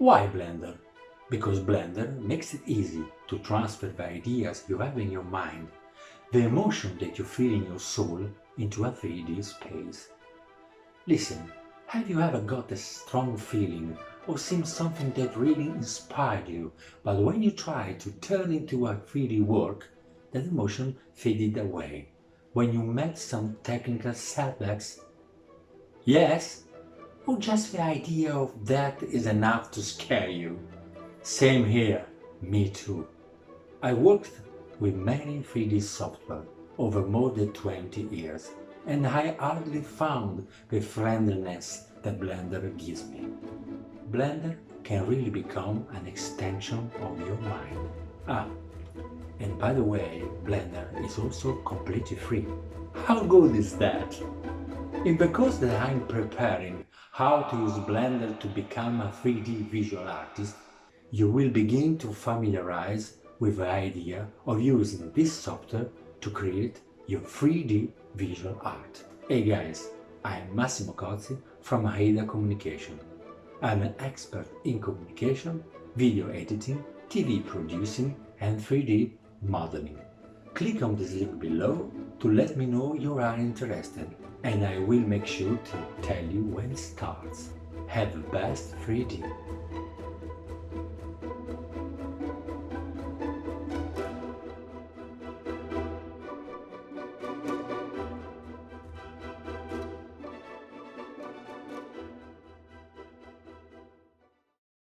Why Blender? Because Blender makes it easy to transfer the ideas you have in your mind, the emotion that you feel in your soul, into a 3D space. Listen, have you ever got a strong feeling or seen something that really inspired you, but when you try to turn into a 3D work, that emotion faded away? When you met some technical setbacks? Yes? Or just the idea of that is enough to scare you? Same here, me too. I worked with many 3D software over more than 20 years, and I hardly found the friendliness that Blender gives me. Blender can really become an extension of your mind. And by the way, Blender is also completely free. How good is that? In the course that I'm preparing how to use Blender to become a 3D visual artist, you will begin to familiarize with the idea of using this software to create your 3D visual art. Hey guys, I'm Massimo Cozzi from AIDA Communication. I'm an expert in communication, video editing, TV producing and 3D modeling. Click on this link below to let me know you are interested, and I will make sure to tell you when it starts. Have the best 3D!